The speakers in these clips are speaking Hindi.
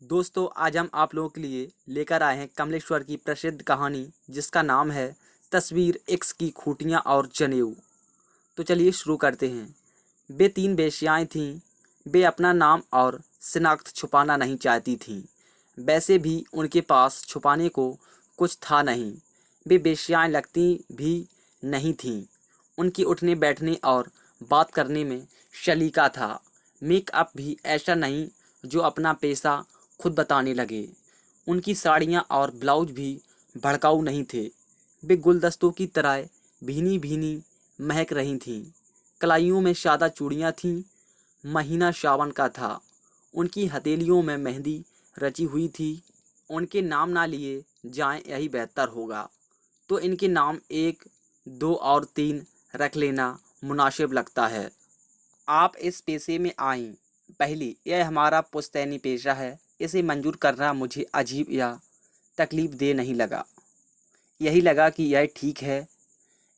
दोस्तों आज हम आप लोगों के लिए लेकर आए हैं कमलेश्वर की प्रसिद्ध कहानी जिसका नाम है तस्वीर इक्स की खूंटियाँ और जनेऊ। तो चलिए शुरू करते हैं। वे तीन वेश्याएं थीं। वे अपना नाम और शिनाख्त छुपाना नहीं चाहती थीं। वैसे भी उनके पास छुपाने को कुछ था नहीं। वे वेश्याएं लगती भी नहीं थीं। उनकी उठने बैठने और बात करने में सलीका था। मेकअप भी ऐसा नहीं जो अपना पेशा खुद बताने लगे। उनकी साड़ियाँ और ब्लाउज भी भड़काऊ नहीं थे। वे गुलदस्तों की तरह भीनी भीनी महक रही थीं। कलाइयों में सादा चूड़ियाँ थीं। महीना सावन का था। उनकी हथेलियों में मेहंदी रची हुई थी। उनके नाम ना लिए जाएं यही बेहतर होगा। तो इनके नाम 1, 2 और 3 रख लेना मुनासिब लगता है। आप इस पेशे में आईं। पहली, यह हमारा पुश्तैनी पेशा है। इसे मंजूर करना मुझे अजीब या तकलीफ दे नहीं लगा। यही लगा कि यह ठीक है।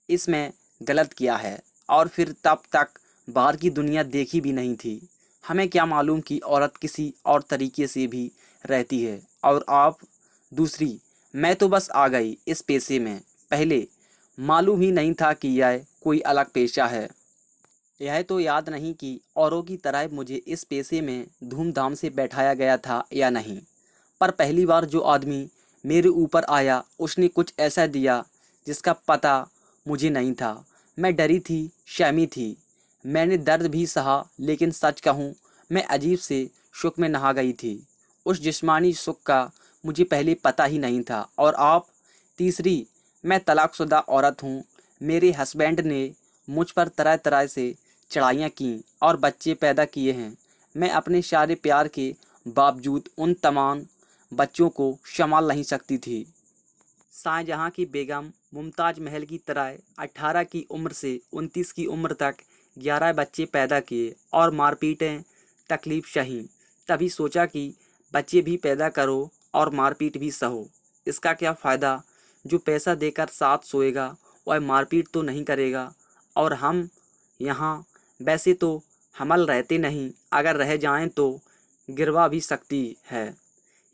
इसमें गलत किया है। और फिर तब तक बाहर की दुनिया देखी भी नहीं थी। हमें क्या मालूम कि औरत किसी और तरीके से भी रहती है। और आप दूसरी, मैं तो बस आ गई इस पेशे में। पहले मालूम ही नहीं था कि यह कोई अलग पेशा है। यह तो याद नहीं कि औरों की तरह मुझे इस पेशे में धूमधाम से बैठाया गया था या नहीं। पर पहली बार जो आदमी मेरे ऊपर आया उसने कुछ ऐसा दिया जिसका पता मुझे नहीं था। मैं डरी थी, शर्मी थी। मैंने दर्द भी सहा, लेकिन सच कहूँ मैं अजीब से सुख में नहा गई थी। उस जिस्मानी सुख का मुझे पहले पता ही नहीं था। और आप तीसरी, मैं तलाकशुदा औरत हूँ। मेरे हस्बैंड ने मुझ पर तरह तरह से चढ़ाइयाँ की और बच्चे पैदा किए हैं। मैं अपने सारे प्यार के बावजूद उन तमाम बच्चों को संभाल नहीं सकती थी। शाहजहाँ की बेगम मुमताज़ महल की तरह 18 की उम्र से 29 की उम्र तक 11 बच्चे पैदा किए और मारपीटें तकलीफ सही। तभी सोचा कि बच्चे भी पैदा करो और मारपीट भी सहो। इसका क्या फ़ायदा? जो पैसा देकर साथ सोएगा वह मारपीट तो नहीं करेगा। और हम यहाँ वैसे तो हमल रहते नहीं, अगर रह जाएं तो गिरवा भी सकती है।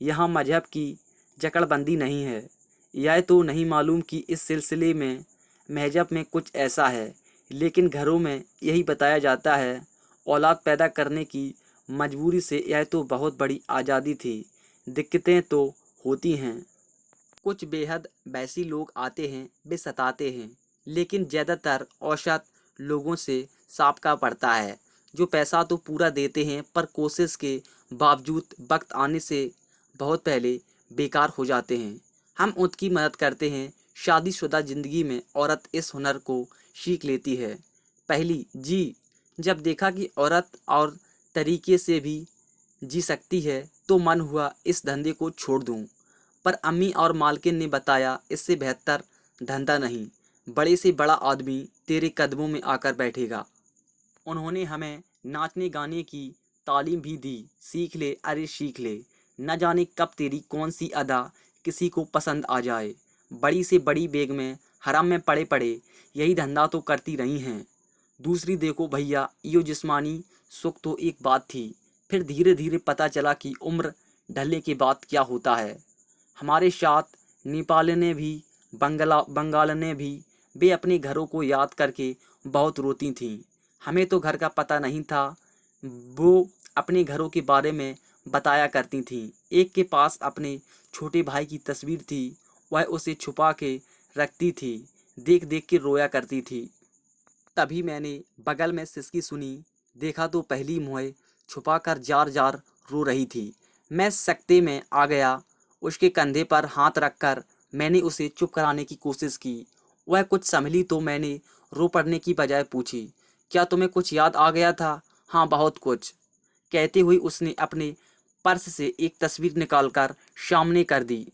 यहाँ मजहब की जकड़बंदी नहीं है। यह तो नहीं मालूम कि इस सिलसिले में महजब में कुछ ऐसा है, लेकिन घरों में यही बताया जाता है। औलाद पैदा करने की मजबूरी से यह तो बहुत बड़ी आज़ादी थी। दिक्कतें तो होती हैं। कुछ बेहद वैसी लोग आते हैं, वे सताते हैं, लेकिन ज़्यादातर औसत लोगों से साबका पड़ता है। जो पैसा तो पूरा देते हैं पर कोशिश के बावजूद वक्त आने से बहुत पहले बेकार हो जाते हैं। हम उनकी मदद करते हैं। शादीशुदा ज़िंदगी में औरत इस हुनर को सीख लेती है। पहली जी, जब देखा कि औरत और तरीके से भी जी सकती है तो मन हुआ इस धंधे को छोड़ दूं। पर अम्मी और मालकिन ने बताया इससे बेहतर धंधा नहीं। बड़े से बड़ा आदमी तेरे कदमों में आकर बैठेगा। उन्होंने हमें नाचने गाने की तालीम भी दी। सीख ले, अरे सीख ले। न जाने कब तेरी कौन सी अदा किसी को पसंद आ जाए। बड़ी से बड़ी बेग में हराम में पड़े पड़े यही धंधा तो करती रही हैं। दूसरी देखो भैया, यो जिस्मानी सुख तो एक बात थी, फिर धीरे धीरे पता चला कि उम्र ढलने के बाद क्या होता है। हमारे साथ नेपाल ने भी, बंगाल ने भी, वे अपने घरों को याद करके बहुत रोती थीं। हमें तो घर का पता नहीं था। वो अपने घरों के बारे में बताया करती थीं। एक के पास अपने छोटे भाई की तस्वीर थी। वह उसे छुपा के रखती थी। देख देख के रोया करती थी। तभी मैंने बगल में सिसकी सुनी। देखा तो पहली मुँह छुपाकर जार जार रो रही थी। मैं सकते में आ गया। उसके कंधे पर हाथ रखकर मैंने उसे चुप कराने की कोशिश की। वह कुछ संभली तो मैंने रो पड़ने की बजाय पूछी, क्या तुम्हें कुछ याद आ गया था? हाँ, बहुत कुछ। कहते हुए उसने अपने पर्स से एक तस्वीर निकालकर सामने कर दी।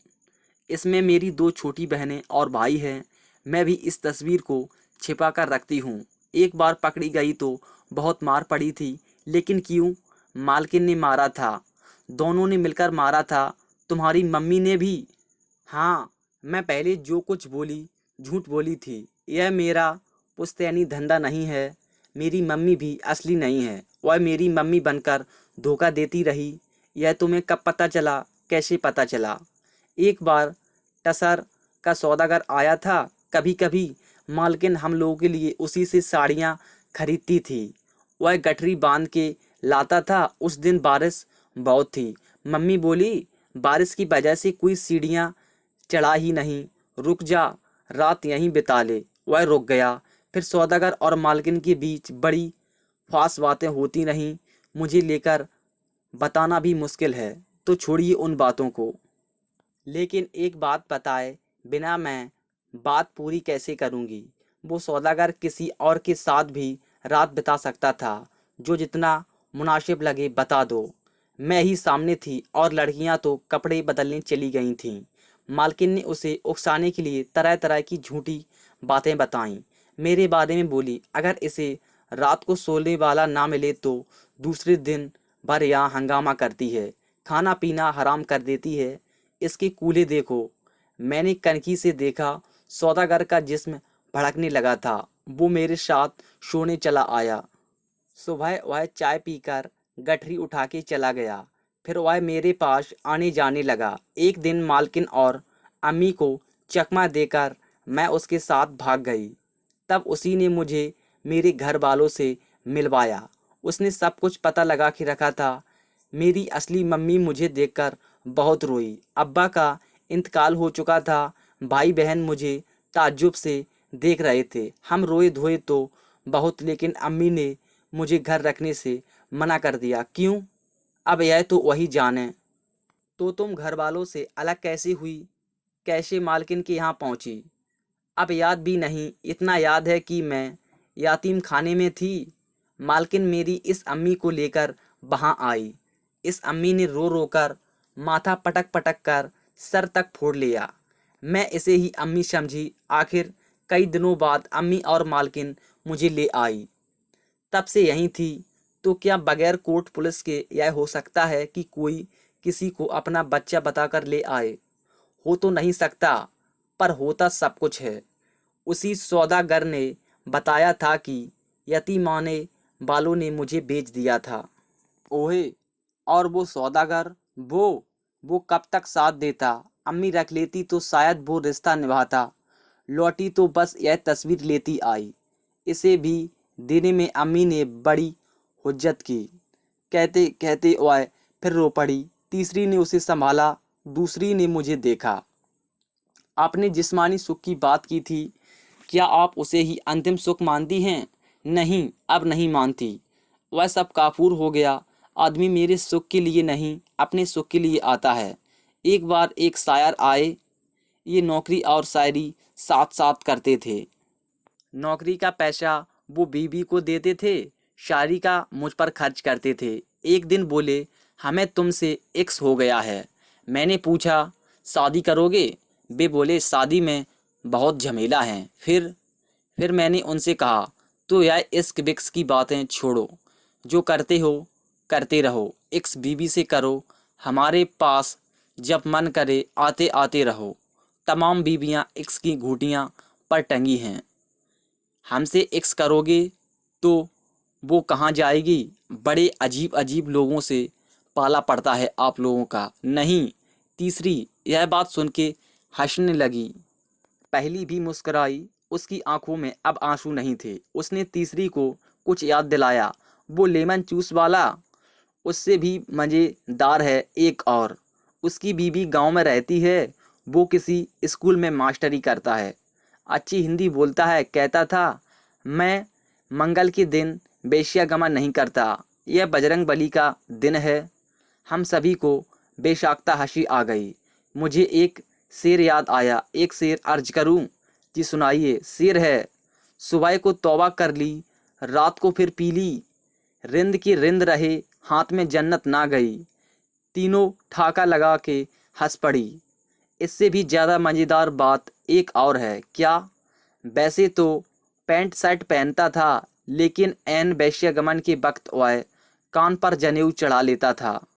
इसमें मेरी 2 छोटी बहनें और भाई हैं। मैं भी इस तस्वीर को छिपा कर रखती हूँ। एक बार पकड़ी गई तो बहुत मार पड़ी थी, लेकिन क्यों? मालकिन ने मारा था। दोनों ने मिलकर मारा था। तुम्हारी मम्मी ने भी। हाँ, मैं पहले जो कुछ बोली झूठ बोली थी। यह मेरा पुश्तैनी धंधा नहीं है। मेरी मम्मी भी असली नहीं है। वह मेरी मम्मी बनकर धोखा देती रही। यह तुम्हें कब पता चला? कैसे पता चला? एक बार टसर का सौदागर आया था। कभी कभी मालकिन हम लोगों के लिए उसी से साड़ियाँ खरीदती थी। वह गठरी बांध के लाता था। उस दिन बारिश बहुत थी। मम्मी बोली, बारिश की वजह से कोई सीढ़ियाँ चढ़ा ही नहीं, रुक जा, रात यहीं बिता ले। वह रुक गया। फिर सौदागर और मालकिन के बीच बड़ी फास बातें होती रहीं। मुझे लेकर बताना भी मुश्किल है, तो छोड़िए उन बातों को। लेकिन एक बात बताए बिना मैं बात पूरी कैसे करूँगी? वो सौदागर किसी और के साथ भी रात बिता सकता था। जो जितना मुनासिब लगे बता दो। मैं ही सामने थी और लड़कियां तो कपड़े बदलने चली गई थीं। मालकिन ने उसे उकसाने के लिए तरह तरह की झूठी बातें बताईं। मेरे बारे में बोली, अगर इसे रात को सोने वाला ना मिले तो दूसरे दिन भर यहाँ हंगामा करती है, खाना पीना हराम कर देती है। इसके कूले देखो। मैंने कनखी से देखा। सौदागर का जिस्म भड़कने लगा था। वो मेरे साथ सोने चला आया। सुबह वह चाय पीकर गठरी उठा के चला गया। फिर वह मेरे पास आने जाने लगा। एक दिन मालकिन और अम्मी को चकमा देकर मैं उसके साथ भाग गई। तब उसी ने मुझे मेरे घर वालों से मिलवाया। उसने सब कुछ पता लगा के रखा था। मेरी असली मम्मी मुझे देखकर बहुत रोई। अब्बा का इंतकाल हो चुका था। भाई बहन मुझे ताज्जुब से देख रहे थे। हम रोए धोए तो बहुत, लेकिन अम्मी ने मुझे घर रखने से मना कर दिया। क्यों? अब यह तो वही जाने। तो तुम घर वालों से अलग कैसे हुई? कैसे मालकिन के यहाँ पहुँची? अब याद भी नहीं। इतना याद है कि मैं यातीम खाने में थी। मालकिन मेरी इस अम्मी को लेकर वहाँ आई। इस अम्मी ने रो रो कर माथा पटक पटक कर सर तक फोड़ लिया। मैं इसे ही अम्मी समझी। आखिर कई दिनों बाद अम्मी और मालकिन मुझे ले आई। तब से यहीं थी। तो क्या बगैर कोर्ट पुलिस के यह हो सकता है कि कोई किसी को अपना बच्चा बताकर ले आए? हो तो नहीं सकता, पर होता सब कुछ है। उसी सौदागर ने बताया था कि यतीमाने वालों ने मुझे बेच दिया था। ओहे, और वो सौदागर, वो कब तक साथ देता? अम्मी रख लेती तो शायद वो रिश्ता निभाता। लौटी तो बस यह तस्वीर लेती आई। इसे भी देने में अम्मी ने बड़ी हुज्जत की। कहते कहते वह फिर रो पड़ी। तीसरी ने उसे संभाला। दूसरी ने मुझे देखा। आपने जिस्मानी सुख की बात की थी, क्या आप उसे ही अंतिम सुख मानती हैं? नहीं, अब नहीं मानती। वह सब काफूर हो गया। आदमी मेरे सुख के लिए नहीं, अपने सुख के लिए आता है। एक बार एक शायर आए। ये नौकरी और शायरी साथ साथ करते थे। नौकरी का पैसा वो बीवी को देते थे, शायरी का मुझ पर खर्च करते थे। एक दिन बोले, हमें तुमसे इक्स हो गया है। मैंने पूछा, शादी करोगे? वे बोले, शादी में बहुत झमेला है। फिर मैंने उनसे कहा, तो यह इश्क विक्स की बातें छोड़ो, जो करते हो करते रहो। इक्स बीवी से करो, हमारे पास जब मन करे आते आते रहो। तमाम बीवियां इक्स की घूंटियां पर टंगी हैं। हमसे इक्स करोगे तो वो कहाँ जाएगी? बड़े अजीब अजीब लोगों से पाला पड़ता है आप लोगों का। नहीं। तीसरी यह बात सुन के हंसने लगी। पहली भी मुस्कुराई। उसकी आंखों में अब आंसू नहीं थे। उसने तीसरी को कुछ याद दिलाया। वो लेमन जूस वाला, उससे भी मज़ेदार है एक और। उसकी बीवी गांव में रहती है। वो किसी स्कूल में मास्टरी करता है। अच्छी हिंदी बोलता है। कहता था, मैं मंगल के दिन वेश्यागमन नहीं करता। यह बजरंग बली का दिन है। हम सभी को बेसाख्ता हंसी आ गई। मुझे एक शेर याद आया। एक शेर अर्ज करूं? जी सुनाइए। शेर है, सुबह को तौबा कर ली, रात को फिर पी ली, रिंद की रिंद रहे, हाथ में जन्नत ना गई, तीनों ठाका लगा के हंस पड़ी। इससे भी ज़्यादा मज़ेदार बात एक और है। क्या? वैसे तो पैंट शर्ट पहनता था, लेकिन ऐन वैश्यगमन के वक्त वह कान पर जनेऊ चढ़ा लेता था।